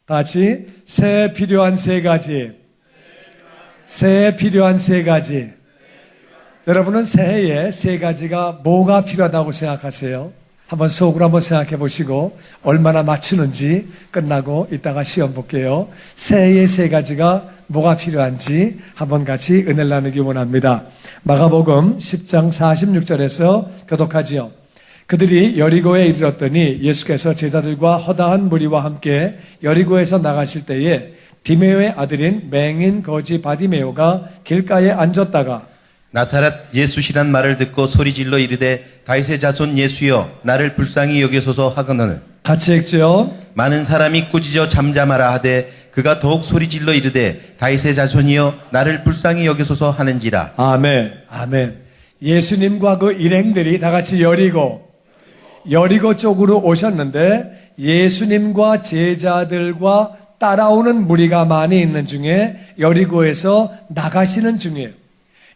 다 같이 새해 필요한 세 가지. 새해 필요한 세 가지. 여러분은 새해에 세 가지가 뭐가 필요하다고 생각하세요? 한번 속으로 한번 생각해 보시고 얼마나 맞추는지 끝나고 이따가 시험 볼게요. 새해에 세 가지가 뭐가 필요한지 한번 같이 은혜를 나누기 원합니다. 마가복음 10장 46절에서 교독하지요. 그들이 여리고에 이르렀더니 예수께서 제자들과 허다한 무리와 함께 여리고에서 나가실 때에 디메오의 아들인 맹인 거지 바디메오가 길가에 앉았다가 나사렛 예수시란 말을 듣고 소리질러 이르되 다윗의 자손 예수여 나를 불쌍히 여기소서 하거늘 같이 읽죠. 많은 사람이 꾸짖어 잠잠하라 하되 그가 더욱 소리질러 이르되 다윗의 자손이여 나를 불쌍히 여기소서 하는지라. 아멘. 아멘. 예수님과 그 일행들이 다 같이 여리고 쪽으로 오셨는데 예수님과 제자들과 따라오는 무리가 많이 있는 중에 여리고에서 나가시는 중이에요.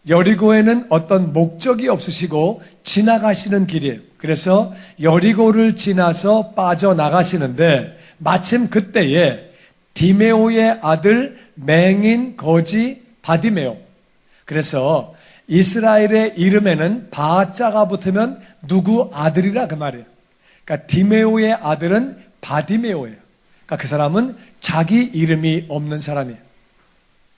여리고에는 어떤 목적이 없으시고 지나가시는 길이에요. 그래서 여리고를 지나서 빠져나가시는데 마침 그때에 디메오의 아들 맹인 거지 바디메오. 그래서 이스라엘의 이름에는 바자가 붙으면 누구 아들이라 그 말이에요. 그러니까 디메오의 아들은 바디메오예요. 그러니까 그 사람은 자기 이름이 없는 사람이에요.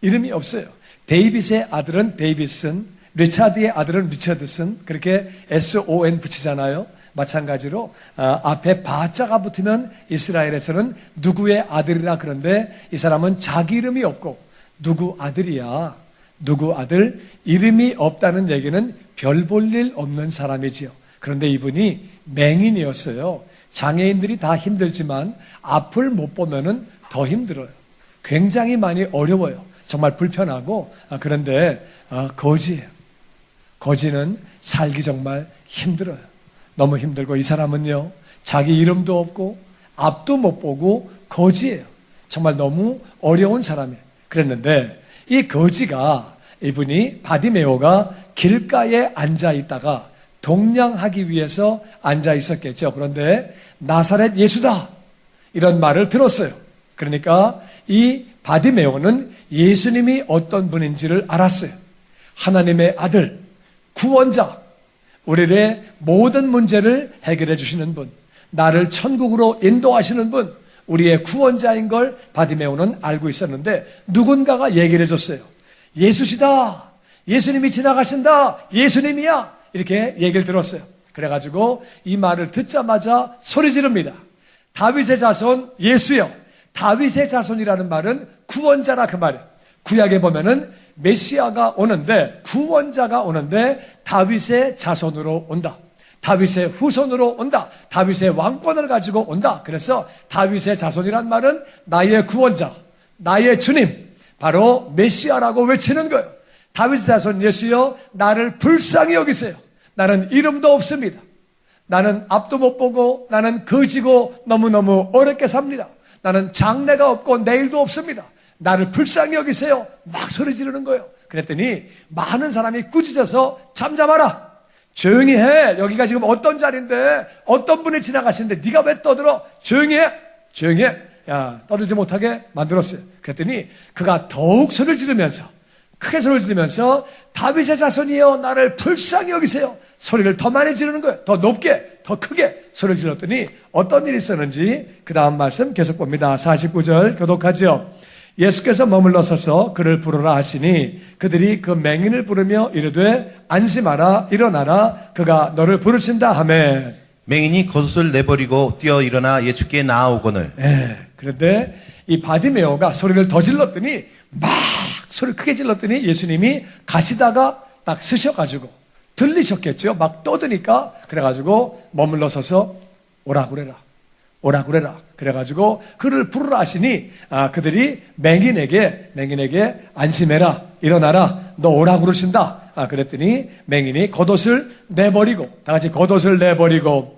이름이 없어요. 데이빗의 아들은 데이빗슨, 리차드의 아들은 리처드슨, 그렇게 SON 붙이잖아요. 마찬가지로 앞에 바자가 붙으면 이스라엘에서는 누구의 아들이라 그런데 이 사람은 자기 이름이 없고 누구 아들이야. 누구 아들? 이름이 없다는 얘기는 별 볼 일 없는 사람이지요. 그런데 이분이 맹인이었어요. 장애인들이 다 힘들지만 앞을 못 보면은 더 힘들어요. 굉장히 많이 어려워요. 정말 불편하고 그런데 거지예요. 거지는 살기 정말 힘들어요. 너무 힘들고 이 사람은요. 자기 이름도 없고 앞도 못 보고 거지예요. 정말 너무 어려운 사람이에요. 그랬는데 이 거지가 이분이 바디메오가 길가에 앉아 있다가 동냥하기 위해서 앉아 있었겠죠. 그런데 나사렛 예수다 이런 말을 들었어요. 그러니까 이 바디메오는 예수님이 어떤 분인지를 알았어요. 하나님의 아들, 구원자, 우리의 모든 문제를 해결해 주시는 분, 나를 천국으로 인도하시는 분, 우리의 구원자인 걸 바디메오는 알고 있었는데 누군가가 얘기를 해줬어요. 예수시다. 예수님이 지나가신다. 예수님이야. 이렇게 얘기를 들었어요. 그래가지고 이 말을 듣자마자 소리 지릅니다. 다윗의 자손 예수여. 다윗의 자손이라는 말은 구원자라 그 말이에요. 구약에 보면은 메시아가 오는데 구원자가 오는데 다윗의 자손으로 온다. 다윗의 후손으로 온다. 다윗의 왕권을 가지고 온다. 그래서 다윗의 자손이란 말은 나의 구원자, 나의 주님, 바로 메시아라고 외치는 거예요. 다윗의 자손 예수여 나를 불쌍히 여기세요. 나는 이름도 없습니다. 나는 앞도 못 보고 나는 거지고 너무너무 어렵게 삽니다. 나는 장래가 없고 내일도 없습니다. 나를 불쌍히 여기세요. 막 소리 지르는 거예요. 그랬더니 많은 사람이 꾸짖어서 잠잠하라. 조용히 해. 여기가 지금 어떤 자리인데 어떤 분이 지나가시는데 네가 왜 떠들어? 조용히 해. 조용히 해. 야, 떠들지 못하게 만들었어요. 그랬더니 그가 더욱 소리를 지르면서 크게 소리를 지르면서 다윗의 자손이여 나를 불쌍히 여기세요. 소리를 더 많이 지르는 거예요. 더 높게, 더 크게 소리를 질렀더니 어떤 일이 있었는지 그 다음 말씀 계속 봅니다. 49절 교독하죠. 예수께서 머물러 서서 그를 부르라 하시니 그들이 그 맹인을 부르며 이르되 안심하라 일어나라 그가 너를 부르신다 하매 맹인이 겉옷을 내버리고 뛰어 일어나 예수께 나아오거늘. 그런데 이 바디메오가 소리를 더 질렀더니 막 소리를 크게 질렀더니 예수님이 가시다가 딱 쓰셔가지고 들리셨겠죠. 막 떠드니까 그래가지고 머물러 서서 오라 그래라. 오라 그래라. 그래가지고 그를 부르라 하시니 그들이 맹인에게 안심해라. 일어나라. 너 오라 그러신다. 그랬더니 맹인이 겉옷을 내버리고 다 같이 겉옷을 내버리고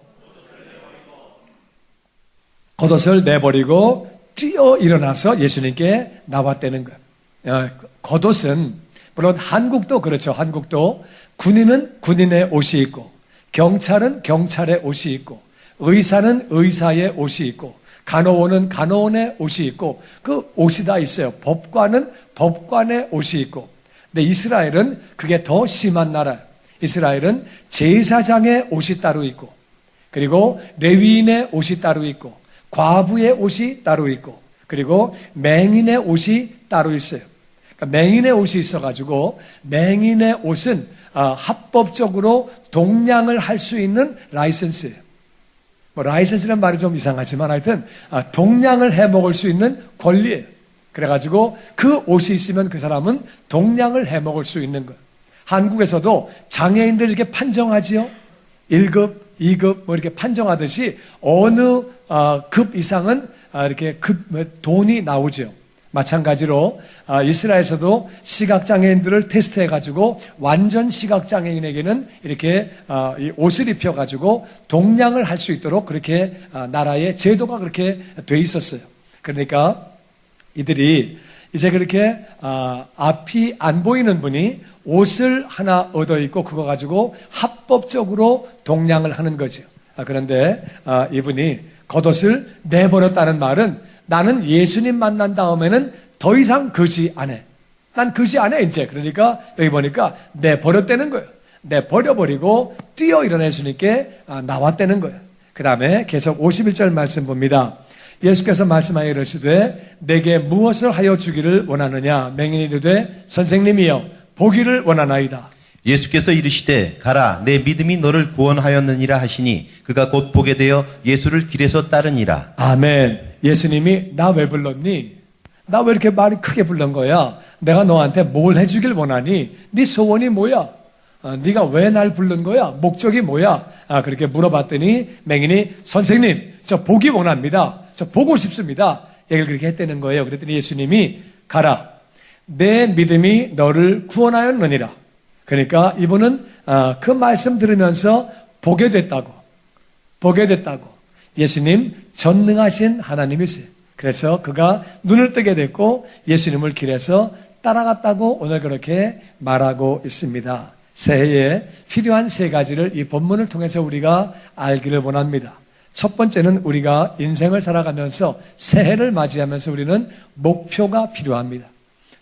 뛰어 일어나서 예수님께 나왔다는 거예요. 겉옷은 물론 한국도 그렇죠. 한국도 군인은 군인의 옷이 있고 경찰은 경찰의 옷이 있고 의사는 의사의 옷이 있고 간호원은 간호원의 옷이 있고 그 옷이 다 있어요. 법관은 법관의 옷이 있고. 근데 이스라엘은 그게 더 심한 나라예요. 이스라엘은 제사장의 옷이 따로 있고, 그리고 레위인의 옷이 따로 있고, 과부의 옷이 따로 있고, 그리고 맹인의 옷이 따로 있어요. 그러니까 맹인의 옷이 있어가지고 맹인의 옷은 합법적으로 동냥을 할 수 있는 라이센스예요. 라이센스는 말이 좀 이상하지만 하여튼 동냥을 해 먹을 수 있는 권리예요. 그래가지고 그 옷이 있으면 그 사람은 동냥을 해 먹을 수 있는 거예요. 한국에서도 장애인들 이렇게 판정하지요. 1급, 2급 뭐 이렇게 판정하듯이 어느 급 이상은 이렇게 돈이 나오죠. 마찬가지로 이스라엘에서도 시각장애인들을 테스트해가지고 완전 시각장애인에게는 이렇게 이 옷을 입혀가지고 동냥을 할 수 있도록 그렇게 나라의 제도가 그렇게 돼 있었어요. 그러니까 이들이 이제 그렇게 앞이 안 보이는 분이 옷을 하나 얻어 입고 그거 가지고 합법적으로 동냥을 하는 거죠. 그런데 이분이 겉옷을 내버렸다는 말은 나는 예수님 만난 다음에는 더 이상 거지 안 해. 난 거지 안 해, 이제. 그러니까 여기 보니까 내버렸다는 거예요. 내버려버리고 뛰어 일어날 수 있게 나왔다는 거예요. 그 다음에 계속 51절 말씀 봅니다. 예수께서 말씀하여 이르시되 내게 무엇을 하여 주기를 원하느냐? 맹인이 이르되 선생님이여 보기를 원하나이다. 예수께서 이르시되 가라 내 믿음이 너를 구원하였느니라 하시니 그가 곧 보게 되어 예수를 길에서 따르니라. 아멘. 예수님이 나 왜 불렀니? 나 왜 이렇게 말이 크게 부른 거야? 내가 너한테 뭘 해주길 원하니? 네 소원이 뭐야? 네가 왜 날 부른 거야? 목적이 뭐야? 그렇게 물어봤더니 맹인이 선생님 저 보기 원합니다. 저 보고 싶습니다. 얘기를 그렇게 했다는 거예요. 그랬더니 예수님이 가라 내 믿음이 너를 구원하였느니라. 그러니까 이분은 그 말씀 들으면서 보게 됐다고. 예수님 전능하신 하나님이세요. 그래서 그가 눈을 뜨게 됐고 예수님을 길에서 따라갔다고 오늘 그렇게 말하고 있습니다. 새해에 필요한 세 가지를 이 본문을 통해서 우리가 알기를 원합니다. 첫 번째는 우리가 인생을 살아가면서 새해를 맞이하면서 우리는 목표가 필요합니다.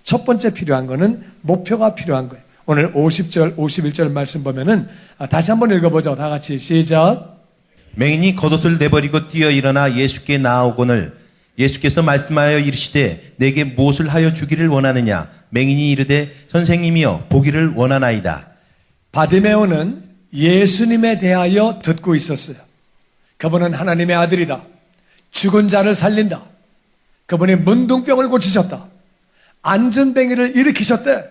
첫 번째 필요한 거는 목표가 필요한 거예요. 오늘 50절, 51절 말씀 보면은 다시 한번 읽어보죠. 다 같이 시작. 맹인이 겉옷을 내버리고 뛰어 일어나 예수께 나아오거늘 예수께서 말씀하여 이르시되 내게 무엇을 하여 주기를 원하느냐? 맹인이 이르되 선생님이여 보기를 원하나이다. 바디메오는 예수님에 대하여 듣고 있었어요. 그분은 하나님의 아들이다. 죽은 자를 살린다. 그분이 문둥병을 고치셨다. 안전뱅이를 일으키셨대.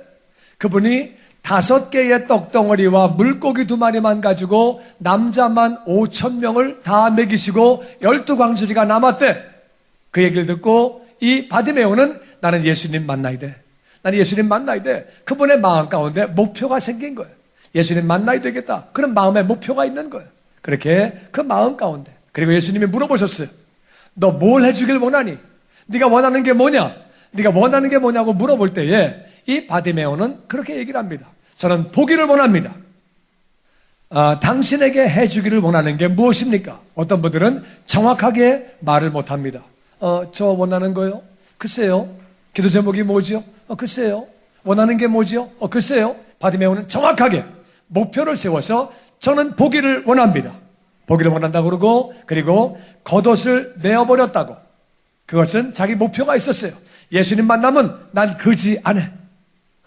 그분이 5개의 떡덩어리와 물고기 2마리만 가지고 남자만 5,000명을 다 먹이시고 12광주리가 남았대. 그 얘기를 듣고 이 바디메오는 나는 예수님 만나야 돼. 나는 예수님 만나야 돼. 그분의 마음 가운데 목표가 생긴 거예요. 예수님 만나야 되겠다. 그런 마음에 목표가 있는 거예요. 그렇게 그 마음 가운데. 그리고 예수님이 물어보셨어요. 너 뭘 해주길 원하니? 네가 원하는 게 뭐냐? 네가 원하는 게 뭐냐고 물어볼 때에 이 바디메오는 그렇게 얘기를 합니다. 저는 보기를 원합니다. 당신에게 해주기를 원하는 게 무엇입니까? 어떤 분들은 정확하게 말을 못합니다. 저 원하는 거요? 글쎄요. 기도 제목이 뭐지요? 글쎄요. 원하는 게 뭐지요? 글쎄요. 바디메오는 정확하게 목표를 세워서 저는 보기를 원합니다. 보기를 원한다고 그러고 그리고 겉옷을 내어버렸다고. 그것은 자기 목표가 있었어요. 예수님 만나면 난 거지 안 해.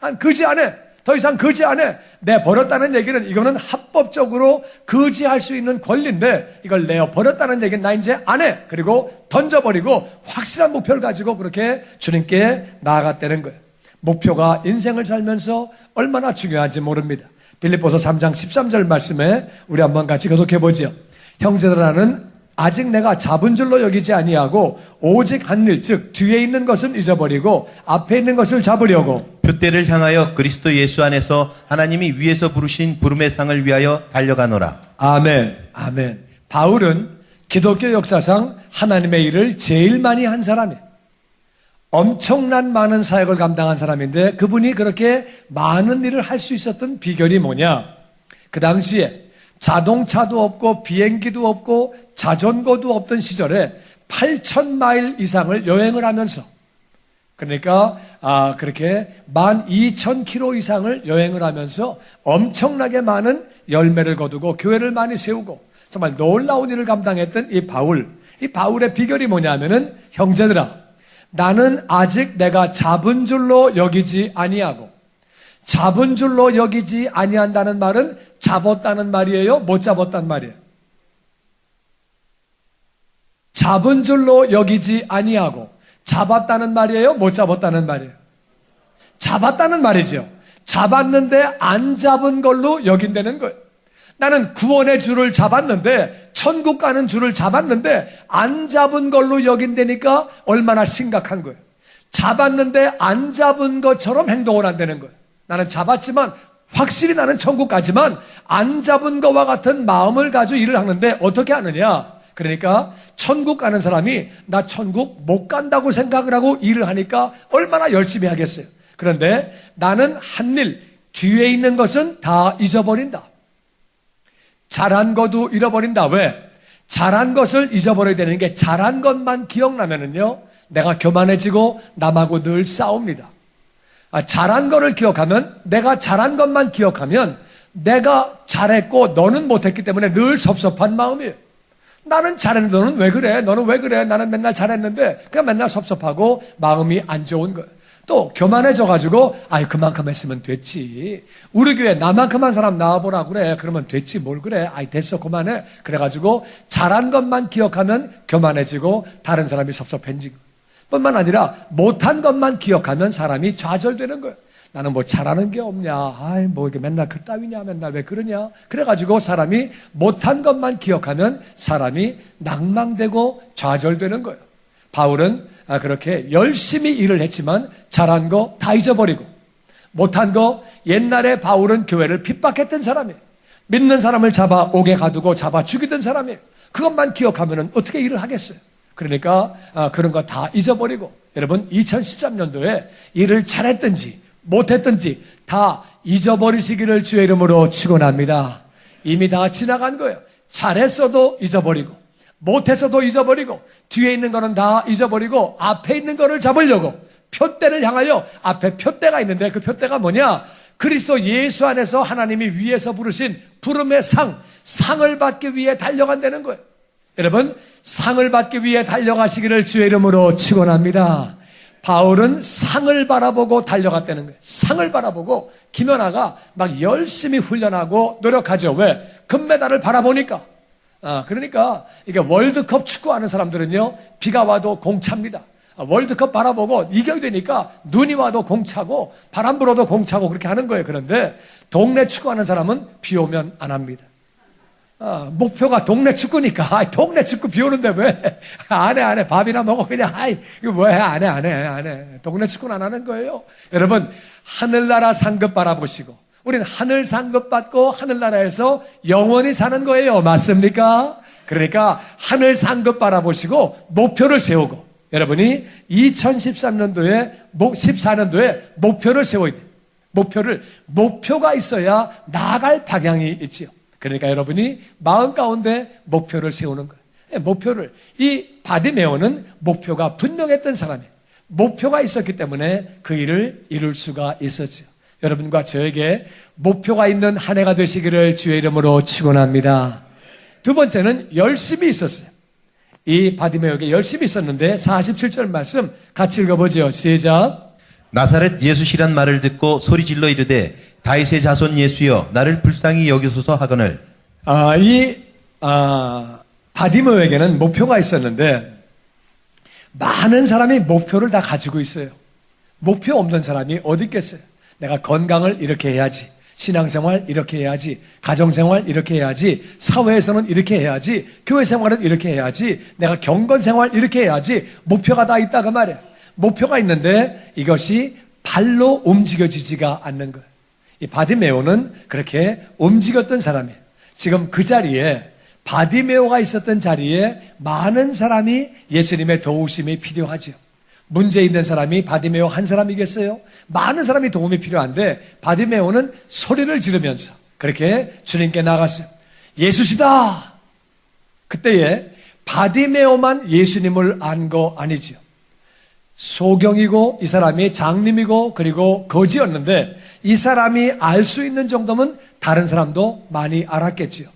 난 거지 안 해. 더 이상 거지 안 해. 내버렸다는 얘기는 이거는 합법적으로 거지할 수 있는 권리인데 이걸 내어버렸다는 얘기는 나 이제 안 해. 그리고 던져버리고 확실한 목표를 가지고 그렇게 주님께 나아갔다는 거예요. 목표가 인생을 살면서 얼마나 중요한지 모릅니다. 빌립보서 3장 13절 말씀에 우리 한번 같이 교독해 보죠. 형제들아는 아직 내가 잡은 줄로 여기지 아니하고 오직 한 일 즉 뒤에 있는 것은 잊어버리고 앞에 있는 것을 잡으려고 표대를 향하여 그리스도 예수 안에서 하나님이 위에서 부르신 부름의 상을 위하여 달려가노라. 아멘. 아멘. 바울은 기독교 역사상 하나님의 일을 제일 많이 한 사람이에요. 엄청난 많은 사역을 감당한 사람인데 그분이 그렇게 많은 일을 할 수 있었던 비결이 뭐냐? 그 당시에 자동차도 없고 비행기도 없고 자전거도 없던 시절에 8,000마일 이상을 여행을 하면서, 그러니까 그렇게 12,000km 이상을 여행을 하면서 엄청나게 많은 열매를 거두고 교회를 많이 세우고 정말 놀라운 일을 감당했던 이 바울의 비결이 뭐냐면은, 형제들아, 나는 아직 내가 잡은 줄로 여기지 아니하고, 잡은 줄로 여기지 아니한다는 말은 잡았다는 말이에요? 못 잡았다는 말이에요? 잡은 줄로 여기지 아니하고 잡았다는 말이에요? 못 잡았다는 말이에요? 잡았다는 말이죠. 잡았는데 안 잡은 걸로 여긴다는 거예요. 나는 구원의 줄을 잡았는데, 천국 가는 줄을 잡았는데 안 잡은 걸로 여긴다니까 얼마나 심각한 거예요. 잡았는데 안 잡은 것처럼 행동을 한다는 거예요. 나는 잡았지만 확실히 나는 천국 가지만 안 잡은 것과 같은 마음을 가지고 일을 하는데 어떻게 하느냐? 그러니까 천국 가는 사람이 나 천국 못 간다고 생각을 하고 일을 하니까 얼마나 열심히 하겠어요. 그런데 나는 한 일, 뒤에 있는 것은 다 잊어버린다. 잘한 것도 잃어버린다. 왜? 잘한 것을 잊어버려야 되는 게, 잘한 것만 기억나면은요, 내가 교만해지고 남하고 늘 싸웁니다. 잘한 거를 기억하면, 내가 잘한 것만 기억하면 내가 잘했고 너는 못했기 때문에 늘 섭섭한 마음이에요. 나는 잘했는데 너는 왜 그래? 너는 왜 그래? 나는 맨날 잘했는데 그냥 맨날 섭섭하고 마음이 안 좋은 거예요. 또 교만해져가지고 그만큼 했으면 됐지. 우리 교회 나만큼 한 사람 나와보라 그래. 그러면 됐지. 뭘 그래. 됐어 그만해. 그래가지고 잘한 것만 기억하면 교만해지고 다른 사람이 섭섭해지고, 뿐만 아니라 못한 것만 기억하면 사람이 좌절되는 거예요. 나는 뭐 잘하는 게 없냐. 뭐 이렇게 맨날 그따위냐. 맨날 왜 그러냐. 그래가지고 사람이 못한 것만 기억하면 사람이 낭망되고 좌절되는 거예요. 바울은 그렇게 열심히 일을 했지만 잘한 거 다 잊어버리고, 못한 거, 옛날에 바울은 교회를 핍박했던 사람이에요. 믿는 사람을 잡아 옥에 가두고 잡아 죽이던 사람이에요. 그것만 기억하면 어떻게 일을 하겠어요. 그러니까 그런 거 다 잊어버리고, 여러분 2013년도에 일을 잘했든지 못했든지 다 잊어버리시기를 주의 이름으로 축원합니다. 이미 다 지나간 거예요. 잘했어도 잊어버리고, 못했어도 잊어버리고, 뒤에 있는 거는 다 잊어버리고 앞에 있는 거를 잡으려고 표대를 향하여, 앞에 표대가 있는데 그 표대가 뭐냐? 그리스도 예수 안에서 하나님이 위에서 부르신 부름의 상을 받기 위해 달려간다는 거예요. 여러분, 상을 받기 위해 달려가시기를 주의 이름으로 축원합니다. 바울은 상을 바라보고 달려갔다는 거예요. 상을 바라보고 김연아가 막 열심히 훈련하고 노력하죠. 왜? 금메달을 바라보니까. 그러니까 이게 월드컵 축구하는 사람들은요, 비가 와도 공차입니다. 월드컵 바라보고 이겨야 되니까 눈이 와도 공차고 바람 불어도 공차고 그렇게 하는 거예요. 그런데 동네 축구하는 사람은 비 오면 안 합니다. 목표가 동네 축구니까, 동네 축구 비 오는데 왜 안 해. 밥이나 먹어. 그냥, 이거 왜 안 해. 동네 축구는 안 하는 거예요. 여러분, 하늘나라 상급 바라보시고, 우리는 하늘 상급 받고 하늘나라에서 영원히 사는 거예요. 맞습니까? 그러니까 하늘 상급 바라보시고 목표를 세우고, 여러분이 2013년도에, 14년도에 목표를 세워야 돼요. 목표가 있어야 나아갈 방향이 있지요. 그러니까 여러분이 마음 가운데 목표를 세우는 거예요. 이 바디메오는 목표가 분명했던 사람이에요. 목표가 있었기 때문에 그 일을 이룰 수가 있었죠. 여러분과 저에게 목표가 있는 한 해가 되시기를 주의 이름으로 축원합니다. 두 번째는 열심히 있었어요. 이 바디메오에게 열심히 있었는데 47절 말씀 같이 읽어보죠. 시작. 나사렛 예수시란 말을 듣고 소리질러 이르되 다윗의 자손 예수여 나를 불쌍히 여기소서 하거늘. 바디메오에게는 목표가 있었는데 많은 사람이 목표를 다 가지고 있어요. 목표 없는 사람이 어디 있겠어요. 내가 건강을 이렇게 해야지, 신앙생활 이렇게 해야지, 가정생활 이렇게 해야지, 사회에서는 이렇게 해야지, 교회생활은 이렇게 해야지, 내가 경건생활 이렇게 해야지, 목표가 다 있다 그 말이에요. 목표가 있는데 이것이 발로 움직여지지가 않는 거예요. 이 바디메오는 그렇게 움직였던 사람이에요. 지금 그 자리에, 바디메오가 있었던 자리에 많은 사람이 예수님의 도우심이 필요하죠. 문제 있는 사람이 바디메오 한 사람이겠어요? 많은 사람이 도움이 필요한데 바디메오는 소리를 지르면서 그렇게 주님께 나갔어요. 예수시다! 그때에 바디메오만 예수님을 안 거 아니지요. 소경이고 이 사람이 장님이고 그리고 거지였는데 이 사람이 알 수 있는 정도면 다른 사람도 많이 알았겠지요.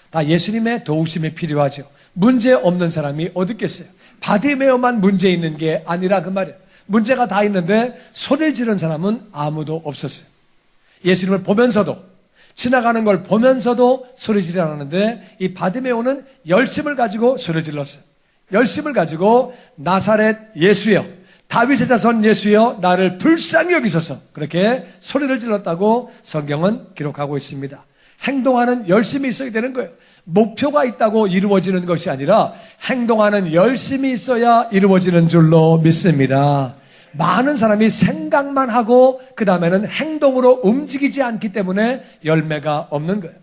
다 예수님의 도우심이 필요하죠. 문제 없는 사람이 어디 있겠어요. 바디메오만 문제 있는 게 아니라 그 말이에요. 문제가 다 있는데 소리를 지른 사람은 아무도 없었어요. 예수님을 보면서도, 지나가는 걸 보면서도 소리 지르지 않았는데 이 바디메오는 열심을 가지고 소리를 질렀어요. 열심을 가지고 나사렛 예수여, 다윗의 자손 예수여, 나를 불쌍히 여기소서, 그렇게 소리를 질렀다고 성경은 기록하고 있습니다. 행동하는 열심이 있어야 되는 거예요. 목표가 있다고 이루어지는 것이 아니라 행동하는 열심이 있어야 이루어지는 줄로 믿습니다. 많은 사람이 생각만 하고 그 다음에는 행동으로 움직이지 않기 때문에 열매가 없는 거예요.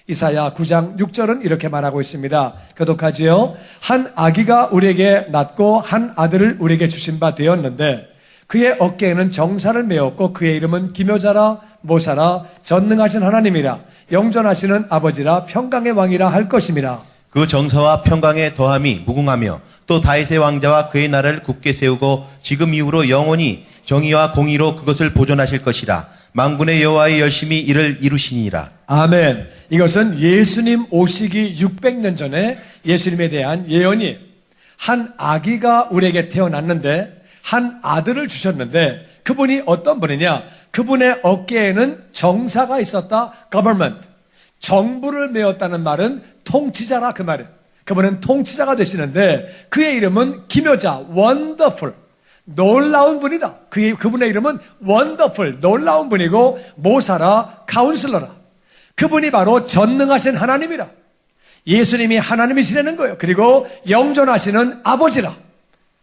이사야 9장 6절은 이렇게 말하고 있습니다. 교독하지요. 한 아기가 우리에게 낳고 한 아들을 우리에게 주신 바 되었는데 그의 어깨에는 정사를 메었고 그의 이름은 기묘자라 모사라 전능하신 하나님이라 영존하시는 아버지라 평강의 왕이라 할 것임이라. 그 정사와 평강의 더함이 무궁하며 또 다윗의 왕자와 그의 나라를 굳게 세우고 지금 이후로 영원히 정의와 공의로 그것을 보존하실 것이라. 만군의 여호와의 열심히 이를 이루시니라. 아멘. 이것은 예수님 오시기 600년 전에 예수님에 대한 예언이에요. 한 아기가 우리에게 태어났는데 한 아들을 주셨는데 그분이 어떤 분이냐? 그분의 어깨에는 정사가 있었다. government. 정부를 메었다는 말은 통치자라 그 말이에요. 그분은 통치자가 되시는데 그의 이름은 기묘자, wonderful. 놀라운 분이다. 그분의 이름은 wonderful, 놀라운 분이고 모사라, 카운슬러라. 그분이 바로 전능하신 하나님이라. 예수님이 하나님이시라는 거예요. 그리고 영존하시는 아버지라.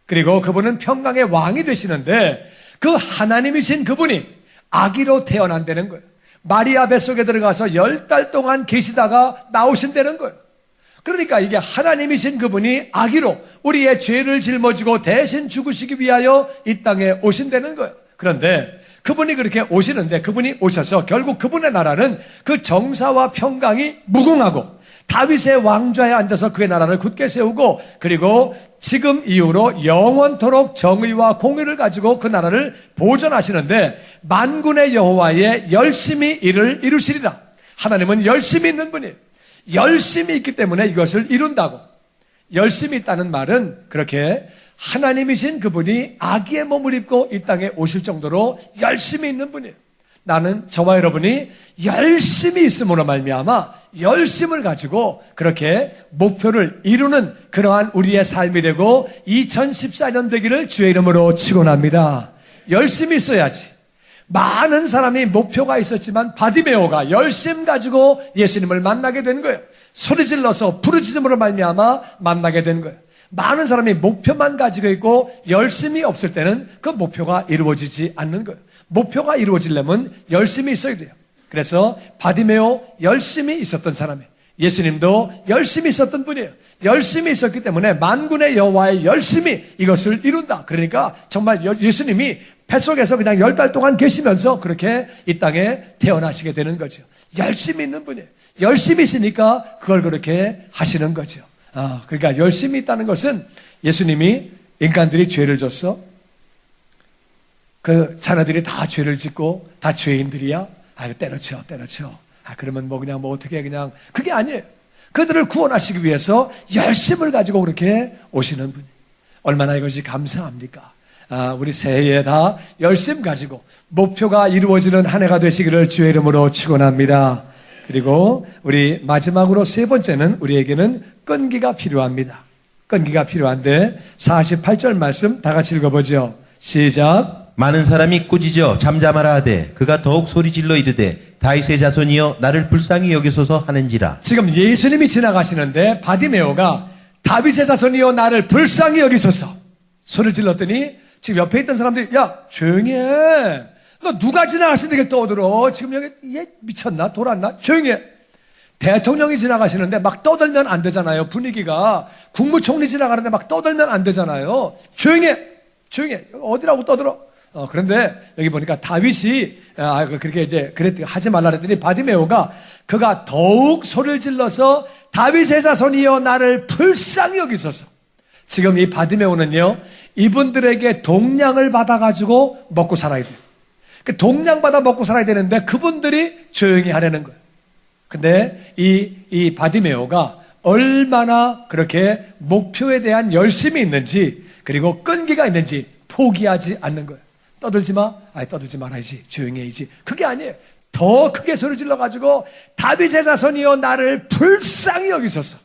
그리고 그분은 평강의 왕이 되시는데 그 하나님이신 그분이 아기로 태어난다는 거예요. 마리아 뱃속에 들어가서 10달 동안 계시다가 나오신다는 거예요. 그러니까 이게 하나님이신 그분이 아기로 우리의 죄를 짊어지고 대신 죽으시기 위하여 이 땅에 오신다는 거예요. 그런데 그분이 그렇게 오시는데 그분이 오셔서 결국 그분의 나라는 그 정사와 평강이 무궁하고 다윗의 왕좌에 앉아서 그의 나라를 굳게 세우고 그리고 지금 이후로 영원토록 정의와 공의를 가지고 그 나라를 보존하시는데 만군의 여호와의 열심히 이를 이루시리라. 하나님은 열심히 있는 분이에요. 열심히 있기 때문에 이것을 이룬다고. 열심히 있다는 말은 그렇게 하나님이신 그분이 아기의 몸을 입고 이 땅에 오실 정도로 열심히 있는 분이에요. 나는 저와 여러분이 열심히 있음으로 말미암아 열심을 가지고 그렇게 목표를 이루는 그러한 우리의 삶이 되고 2014년 되기를 주의 이름으로 축원합니다. 열심히 있어야지. 많은 사람이 목표가 있었지만 바디메오가 열심 가지고 예수님을 만나게 된 거예요. 소리 질러서 부르짖음으로 말미암아 만나게 된 거예요. 많은 사람이 목표만 가지고 있고 열심이 없을 때는 그 목표가 이루어지지 않는 거예요. 목표가 이루어지려면 열심히 있어야 돼요. 그래서 바디메오 열심히 있었던 사람이에요. 예수님도 열심히 있었던 분이에요. 열심히 있었기 때문에 만군의 여호와의 열심히 이것을 이룬다. 그러니까 정말 예수님이 뱃속에서 그냥 10달 동안 계시면서 그렇게 이 땅에 태어나시게 되는 거죠. 열심히 있는 분이에요. 열심히 있으니까 그걸 그렇게 하시는 거죠. 그러니까 열심히 있다는 것은 예수님이 인간들이 죄를 졌어. 그 자녀들이 다 죄를 짓고 다 죄인들이야. 때려쳐. 그러면 그냥 어떻게 그냥 그게 아니에요. 그들을 구원하시기 위해서 열심을 가지고 그렇게 오시는 분이 얼마나 이것이 감사합니까? 우리 새해에 다 열심 가지고 목표가 이루어지는 한 해가 되시기를 주의 이름으로 축원합니다. 그리고 우리 마지막으로 세 번째는 우리에게는 끈기가 필요합니다. 끈기가 필요한데 48절 말씀 다 같이 읽어보죠. 시작. 많은 사람이 꾸짖어 잠잠하라 하되 그가 더욱 소리질러 이르되 다윗의 자손이여 나를 불쌍히 여기소서 하는지라. 지금 예수님이 지나가시는데 바디메오가 다윗의 자손이여 나를 불쌍히 여기소서 소리를 질렀더니 지금 옆에 있던 사람들이 야 조용히 해. 너 누가 지나가시는데 떠들어. 지금 여기 얘 미쳤나 돌았나. 조용히 해. 대통령이 지나가시는데 막 떠들면 안 되잖아요. 분위기가. 국무총리 지나가는데 막 떠들면 안 되잖아요. 조용히 해. 어디라고 떠들어. 그런데 여기 보니까 다윗이 그렇게 이제 하지 말라 그랬더니 바디메오가 그가 더욱 소리를 질러서 다윗의 자손이여 나를 불쌍히 여기소서. 지금 이 바디메오는요, 이분들에게 동량을 받아가지고 먹고 살아야 돼요. 그 동량 받아 먹고 살아야 되는데 그분들이 조용히 하려는 거예요. 근데 이 바디메오가 얼마나 그렇게 목표에 대한 열심이 있는지, 그리고 끈기가 있는지 포기하지 않는 거예요. 떠들지 마. 떠들지 말아야지. 조용히 해야지. 그게 아니에요. 더 크게 소리 질러가지고 다윗의 자손이여 나를 불쌍히 여기소서.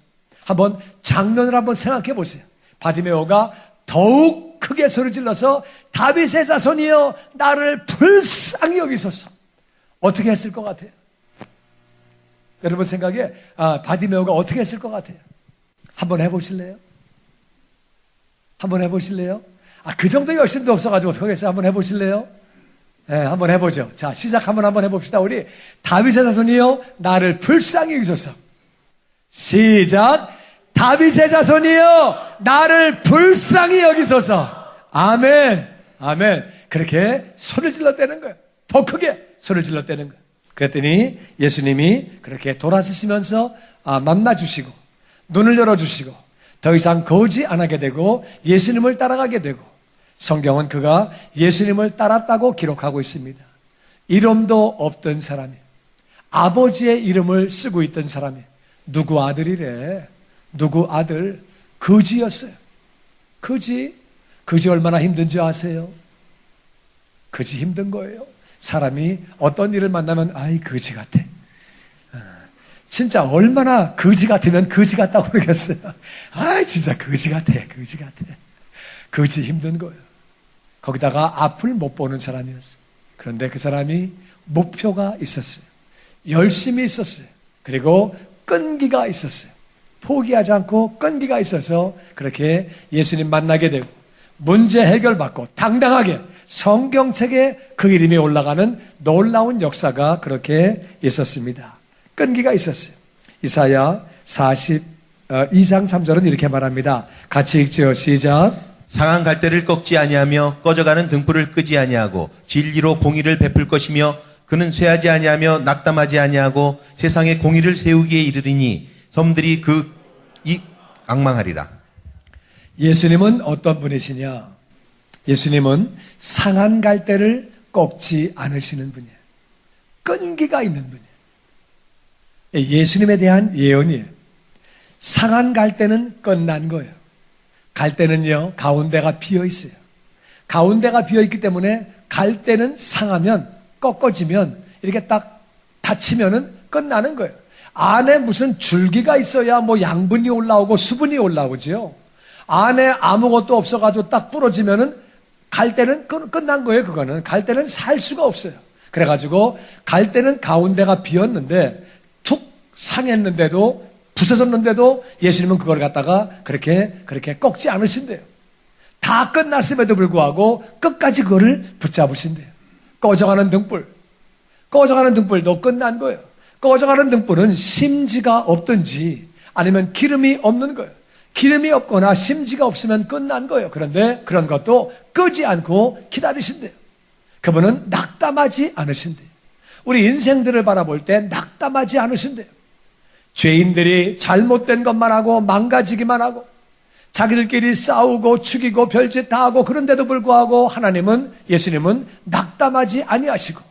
한번 장면을 한번 생각해 보세요. 바디메오가 더욱 크게 소리 질러서 다윗의 자손이여 나를 불쌍히 여기소서. 어떻게 했을 것 같아요? 여러분 생각에 바디메오가 어떻게 했을 것 같아요? 한번 해보실래요? 한번 해보실래요? 그 정도 열심도 없어가지고 어떻게 하겠어요? 한번 해보실래요? 네, 한번 해보죠. 자, 시작 한번 해봅시다. 우리 다윗의 자손이여 나를 불쌍히 여기소서. 시작. 다윗의 자손이여 나를 불쌍히 여기소서. 아멘. 아멘. 그렇게 소리를 질렀다는 거예요. 더 크게 소리를 질렀다는 거예요. 그랬더니 예수님이 그렇게 돌아서시면서 만나주시고 눈을 열어주시고 더 이상 거지 안 하게 되고 예수님을 따라가게 되고, 성경은 그가 예수님을 따랐다고 기록하고 있습니다. 이름도 없던 사람이 아버지의 이름을 쓰고 있던 사람이 누구 아들이래? 누구 아들? 거지였어요. 거지 얼마나 힘든지 아세요? 거지 힘든 거예요. 사람이 어떤 일을 만나면 거지 같아. 진짜 얼마나 거지 같으면 거지 같다고 그러겠어요. 진짜 거지 같아. 거지 힘든 거예요. 거기다가 앞을 못 보는 사람이었어요. 그런데 그 사람이 목표가 있었어요. 열심이 있었어요. 그리고 끈기가 있었어요. 포기하지 않고 끈기가 있어서 그렇게 예수님 만나게 되고 문제 해결받고 당당하게 성경책에 그 이름이 올라가는 놀라운 역사가 그렇게 있었습니다. 끈기가 있었어요. 이사야 42장 3절은 이렇게 말합니다. 같이 읽죠. 시작. 상한 갈대를 꺾지 아니하며 꺼져가는 등불을 끄지 아니하고 진리로 공의를 베풀 것이며 그는 쇠하지 아니하며 낙담하지 아니하고 세상에 공의를 세우기에 이르리니 섬들이 이 앙망하리라. 예수님은 어떤 분이시냐? 예수님은 상한 갈대를 꺾지 않으시는 분이에요. 끈기가 있는 분이에요. 예수님에 대한 예언이에요. 상한 갈대는 끝난 거예요. 갈대는요, 가운데가 비어 있어요. 가운데가 비어 있기 때문에 갈대는 상하면, 꺾어지면, 이렇게 딱 닫히면은 끝나는 거예요. 안에 무슨 줄기가 있어야 양분이 올라오고 수분이 올라오죠. 안에 아무것도 없어가지고 딱 부러지면은 갈대는 끝난 거예요. 그거는 갈대는 살 수가 없어요. 그래가지고 갈대는 가운데가 비었는데 툭 상했는데도 부서졌는데도 예수님은 그걸 갖다가 그렇게 꺾지 않으신대요. 다 끝났음에도 불구하고 끝까지 그거를 붙잡으신대요. 꺼져가는 등불도 끝난 거예요. 꺼져가는 등불은 심지가 없든지 아니면 기름이 없는 거예요. 기름이 없거나 심지가 없으면 끝난 거예요. 그런데 그런 것도 끄지 않고 기다리신대요. 그분은 낙담하지 않으신대요. 우리 인생들을 바라볼 때 낙담하지 않으신대요. 죄인들이 잘못된 것만 하고 망가지기만 하고 자기들끼리 싸우고 죽이고 별짓 다 하고 그런데도 불구하고 예수님은 낙담하지 아니하시고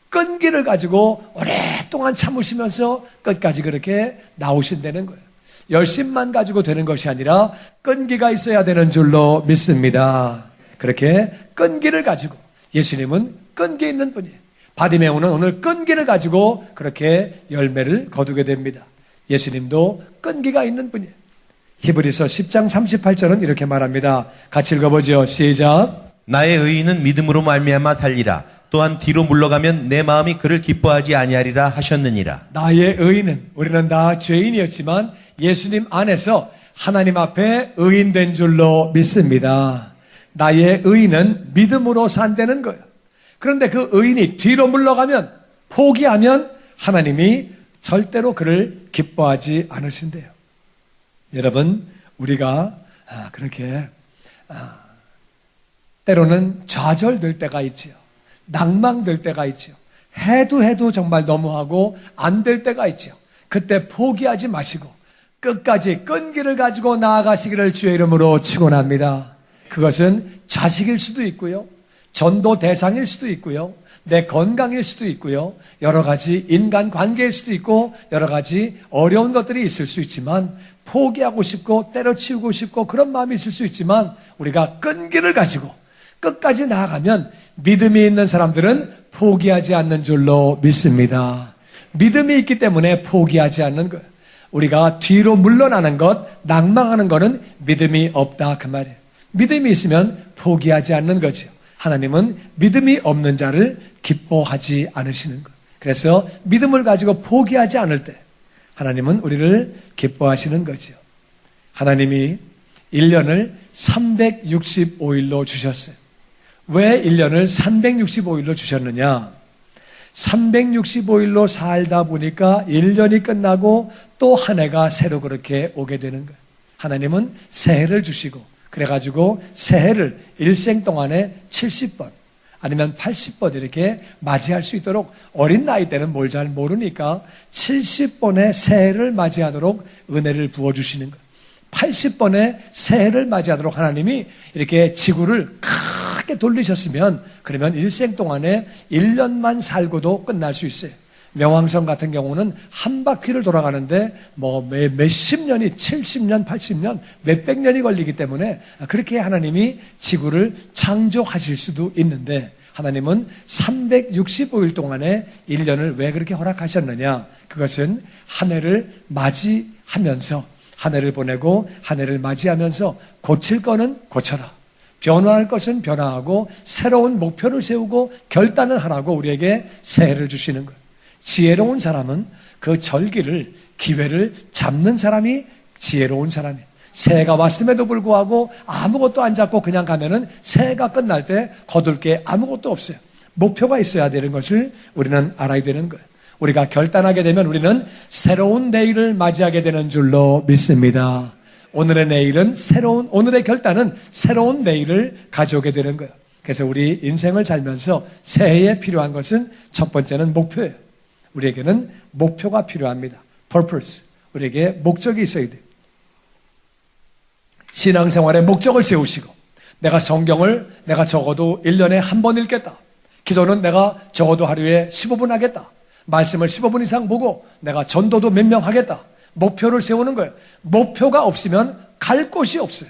끈기를 가지고 오랫동안 참으시면서 끝까지 그렇게 나오신다는 거예요. 열심만 가지고 되는 것이 아니라 끈기가 있어야 되는 줄로 믿습니다. 그렇게 끈기를 가지고 예수님은 끈기 있는 분이에요. 바디메오는 오늘 끈기를 가지고 그렇게 열매를 거두게 됩니다. 예수님도 끈기가 있는 분이에요. 히브리서 10장 38절은 이렇게 말합니다. 같이 읽어보죠. 시작. 나의 의인은 믿음으로 말미암아 살리라. 또한 뒤로 물러가면 내 마음이 그를 기뻐하지 아니하리라 하셨느니라. 나의 의인은, 우리는 다 죄인이었지만 예수님 안에서 하나님 앞에 의인된 줄로 믿습니다. 나의 의인은 믿음으로 산다는 거예요. 그런데 그 의인이 뒤로 물러가면, 포기하면 하나님이 절대로 그를 기뻐하지 않으신대요. 여러분, 우리가 그렇게 때로는 좌절될 때가 있지요. 낭망될 때가 있지요. 해도 정말 너무하고 안 될 때가 있지요. 그때 포기하지 마시고 끝까지 끈기를 가지고 나아가시기를 주의 이름으로 축원합니다. 그것은 자식일 수도 있고요, 전도 대상일 수도 있고요, 내 건강일 수도 있고요, 여러 가지 인간 관계일 수도 있고 여러 가지 어려운 것들이 있을 수 있지만, 포기하고 싶고 때려치우고 싶고 그런 마음이 있을 수 있지만, 우리가 끈기를 가지고 끝까지 나아가면 믿음이 있는 사람들은 포기하지 않는 줄로 믿습니다. 믿음이 있기 때문에 포기하지 않는 거예요. 우리가 뒤로 물러나는 것, 낭망하는 것은 믿음이 없다 그 말이에요. 믿음이 있으면 포기하지 않는 거죠. 하나님은 믿음이 없는 자를 기뻐하지 않으시는 거예요. 그래서 믿음을 가지고 포기하지 않을 때 하나님은 우리를 기뻐하시는 거죠. 하나님이 1년을 365일로 주셨어요. 왜 1년을 365일로 주셨느냐? 365일로 살다 보니까 1년이 끝나고 또 한 해가 새로 그렇게 오게 되는 거예요. 하나님은 새해를 주시고, 그래가지고 새해를 일생 동안에 70번 아니면 80번 이렇게 맞이할 수 있도록, 어린 나이 때는 뭘 잘 모르니까 70번의 새해를 맞이하도록 은혜를 부어주시는 거예요. 80번의 새해를 맞이하도록 하나님이 이렇게 지구를 크게 돌리셨으면, 그러면 일생 동안에 1년만 살고도 끝날 수 있어요. 명왕성 같은 경우는 한 바퀴를 돌아가는데 몇십 년이, 70년, 80년, 몇백 년이 걸리기 때문에 그렇게 하나님이 지구를 창조하실 수도 있는데, 하나님은 365일 동안에 1년을 왜 그렇게 허락하셨느냐? 그것은 한 해를 맞이하면서, 한 해를 보내고 한 해를 맞이하면서 고칠 거는 고쳐라, 변화할 것은 변화하고 새로운 목표를 세우고 결단을 하라고 우리에게 새해를 주시는 거예요. 지혜로운 사람은 그 절기를, 기회를 잡는 사람이 지혜로운 사람이에요. 새해가 왔음에도 불구하고 아무것도 안 잡고 그냥 가면은 새해가 끝날 때 거둘 게 아무것도 없어요. 목표가 있어야 되는 것을 우리는 알아야 되는 거예요. 우리가 결단하게 되면 우리는 새로운 내일을 맞이하게 되는 줄로 믿습니다. 오늘의 내일은 오늘의 결단은 새로운 내일을 가져오게 되는 거예요. 그래서 우리 인생을 살면서 새해에 필요한 것은 첫 번째는 목표예요. 우리에게는 목표가 필요합니다. purpose. 우리에게 목적이 있어야 돼요. 신앙생활에 목적을 세우시고, 내가 성경을 내가 적어도 1년에 한 번 읽겠다. 기도는 내가 적어도 하루에 15분 하겠다. 말씀을 15분 이상 보고 내가 전도도 몇 명 하겠다. 목표를 세우는 거예요. 목표가 없으면 갈 곳이 없어요.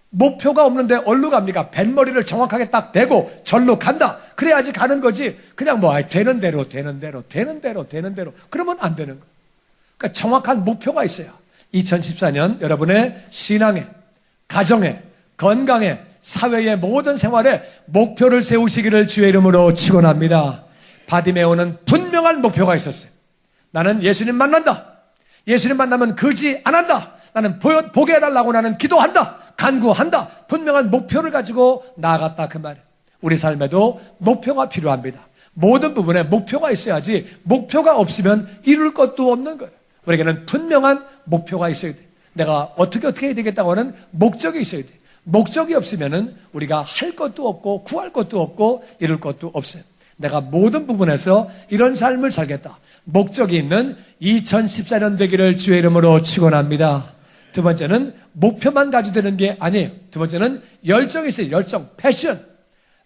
목표가 없는데 어디로 갑니까? 뱃머리를 정확하게 딱 대고 절로 간다. 그래야지 가는 거지. 그냥 되는 대로 그러면 안 되는 거예요. 그러니까 정확한 목표가 있어요. 2014년 여러분의 신앙에, 가정에, 건강에, 사회의 모든 생활에 목표를 세우시기를 주의 이름으로 축원합니다. 바디메오는 분명한 목표가 있었어요. 나는 예수님 만난다. 예수님 만나면 거지 안 한다. 나는 보게 해달라고 나는 기도한다. 간구한다. 분명한 목표를 가지고 나아갔다 그 말이에요. 우리 삶에도 목표가 필요합니다. 모든 부분에 목표가 있어야지, 목표가 없으면 이룰 것도 없는 거예요. 우리에게는 분명한 목표가 있어야 돼요. 내가 어떻게 해야 되겠다고 하는 목적이 있어야 돼요. 목적이 없으면 우리가 할 것도 없고 구할 것도 없고 이룰 것도 없어요. 내가 모든 부분에서 이런 삶을 살겠다, 목적이 있는 2014년 되기를 주의 이름으로 축원합니다. 두 번째는 목표만 가지고 되는 게 아니에요. 두 번째는 열정이 있어요. 열정, 패션.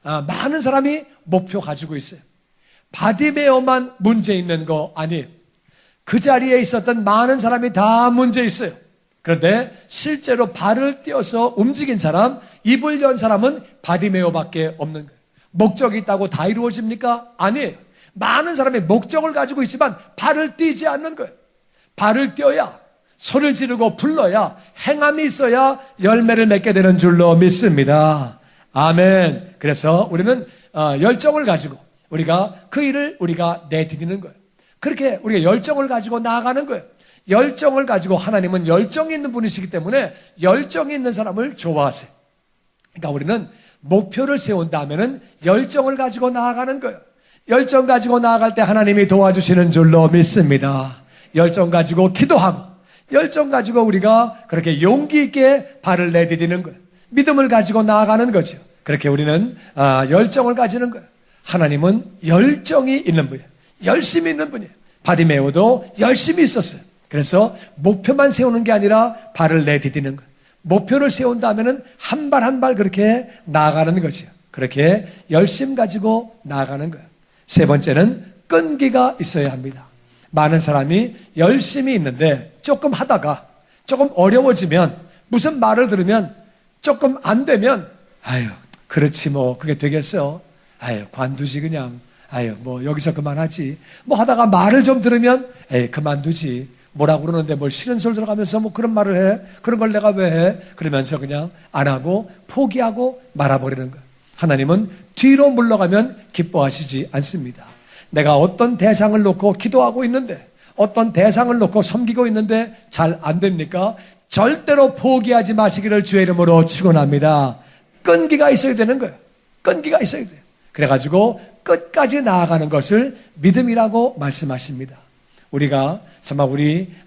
많은 사람이 목표 가지고 있어요. 바디메어만 문제 있는 거 아니에요. 그 자리에 있었던 많은 사람이 다 문제 있어요. 그런데 실제로 발을 띄어서 움직인 사람, 입을 연 사람은 바디메어밖에 없는 거예요. 목적이 있다고 다 이루어집니까? 아니에요. 많은 사람이 목적을 가지고 있지만 발을 띄지 않는 거예요. 발을 띄어야, 소리를 지르고 불러야, 행함이 있어야 열매를 맺게 되는 줄로 믿습니다. 아멘. 그래서 우리는 열정을 가지고 우리가 그 일을 우리가 내드리는 거예요. 그렇게 우리가 열정을 가지고 나아가는 거예요. 열정을 가지고, 하나님은 열정이 있는 분이시기 때문에 열정이 있는 사람을 좋아하세요. 그러니까 우리는 목표를 세운 다음에는 열정을 가지고 나아가는 거예요. 열정 가지고 나아갈 때 하나님이 도와주시는 줄로 믿습니다. 열정 가지고 기도하고, 열정 가지고 우리가 그렇게 용기 있게 발을 내디디는 거예요. 믿음을 가지고 나아가는 거죠. 그렇게 우리는 열정을 가지는 거예요. 하나님은 열정이 있는 분이에요. 열심히 있는 분이에요. 바디메오도 열심히 있었어요. 그래서 목표만 세우는 게 아니라 발을 내디디는 거예요. 목표를 세운 다음에는 한 발 한 발 그렇게 나아가는 거죠. 그렇게 열심 가지고 나아가는 거예요. 세 번째는 끈기가 있어야 합니다. 많은 사람이 열심히 있는데 조금 하다가 조금 어려워지면, 무슨 말을 들으면 조금 안 되면 아유 그렇지 뭐 그게 되겠어, 아유 관두지 그냥, 아유 뭐 여기서 그만하지, 뭐 하다가 말을 좀 들으면 에이 그만두지, 뭐라고 그러는데 뭘 싫은 소리 들어가면서 뭐 그런 말을 해, 그런 걸 내가 왜 해, 그러면서 그냥 안 하고 포기하고 말아버리는 거예요. 하나님은 뒤로 물러가면 기뻐하시지 않습니다. 내가 어떤 대상을 놓고 기도하고 있는데, 어떤 대상을 놓고 섬기고 있는데 잘 안 됩니까? 절대로 포기하지 마시기를 주의 이름으로 축원합니다. 끈기가 있어야 되는 거예요. 끈기가 있어야 돼요. 그래가지고 끝까지 나아가는 것을 믿음이라고 말씀하십니다. 우리가 정말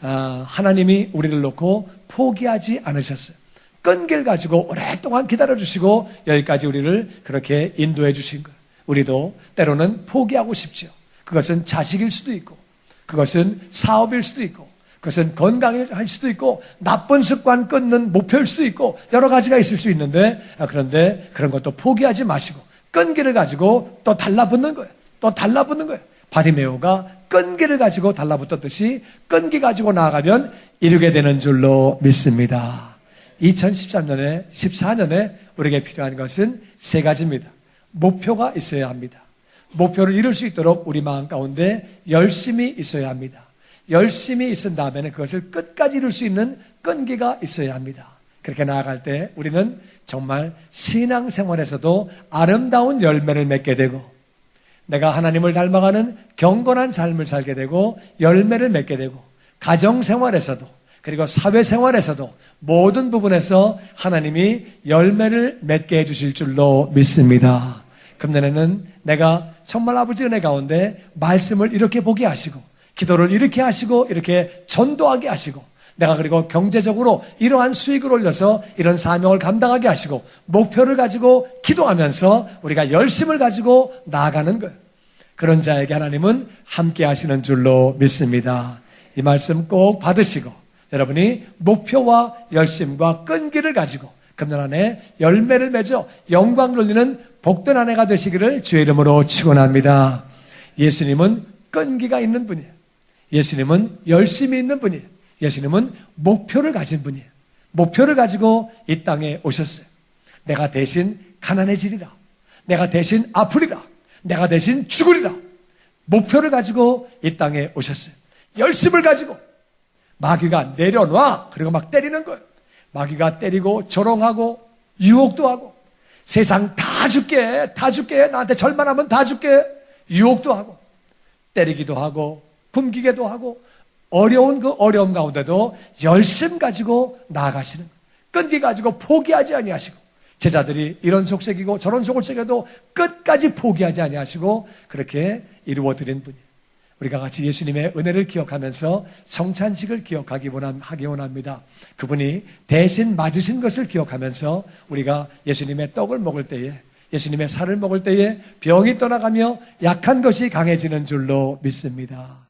하나님이 우리를 놓고 포기하지 않으셨어요. 끈기를 가지고 오랫동안 기다려주시고 여기까지 우리를 그렇게 인도해 주신 거예요. 우리도 때로는 포기하고 싶죠. 그것은 자식일 수도 있고, 그것은 사업일 수도 있고, 그것은 건강일 수도 있고, 나쁜 습관 끊는 목표일 수도 있고, 여러 가지가 있을 수 있는데, 그런데 그런 것도 포기하지 마시고 끈기를 가지고 또 달라붙는 거예요. 또 달라붙는 거예요. 바디메오가 끈기를 가지고 달라붙었듯이 끈기 가지고 나아가면 이루게 되는 줄로 믿습니다. 2013년에 14년에 우리에게 필요한 것은 세 가지입니다. 목표가 있어야 합니다. 목표를 이룰 수 있도록 우리 마음 가운데 열심히 있어야 합니다. 열심히 있은 다음에는 그것을 끝까지 이룰 수 있는 끈기가 있어야 합니다. 그렇게 나아갈 때 우리는 정말 신앙생활에서도 아름다운 열매를 맺게 되고, 내가 하나님을 닮아가는 경건한 삶을 살게 되고 열매를 맺게 되고, 가정생활에서도 그리고 사회생활에서도 모든 부분에서 하나님이 열매를 맺게 해주실 줄로 믿습니다. 금년에는 내가 정말 아버지 은혜 가운데 말씀을 이렇게 보게 하시고, 기도를 이렇게 하시고, 이렇게 전도하게 하시고, 내가 그리고 경제적으로 이러한 수익을 올려서 이런 사명을 감당하게 하시고, 목표를 가지고 기도하면서 우리가 열심을 가지고 나아가는 거예요. 그런 자에게 하나님은 함께 하시는 줄로 믿습니다. 이 말씀 꼭 받으시고 여러분이 목표와 열심과 끈기를 가지고 금년 안에 열매를 맺어 영광 돌리는 복된 한 해가 되시기를 주의 이름으로 축원합니다. 예수님은 끈기가 있는 분이에요. 예수님은 열심히 있는 분이에요. 예수님은 목표를 가진 분이에요. 목표를 가지고 이 땅에 오셨어요. 내가 대신 가난해지리라, 내가 대신 아프리라, 내가 대신 죽으리라. 목표를 가지고 이 땅에 오셨어요. 열심을 가지고. 마귀가 내려놔 그리고 막 때리는 거예요. 마귀가 때리고 조롱하고 유혹도 하고, 세상 다 줄게 나한테 절만 하면 다 줄게 유혹도 하고, 때리기도 하고 굶기기도 하고, 어려운 그 어려움 가운데도 열심 가지고 나아가시는, 끈기 가지고 포기하지 아니하시고, 제자들이 이런 속색이고 저런 속색에도 끝까지 포기하지 아니하시고 그렇게 이루어드린 분이에요. 우리가 같이 예수님의 은혜를 기억하면서 성찬식을 기억하기 원합니다. 그분이 대신 맞으신 것을 기억하면서 우리가 예수님의 떡을 먹을 때에, 예수님의 살을 먹을 때에 병이 떠나가며 약한 것이 강해지는 줄로 믿습니다.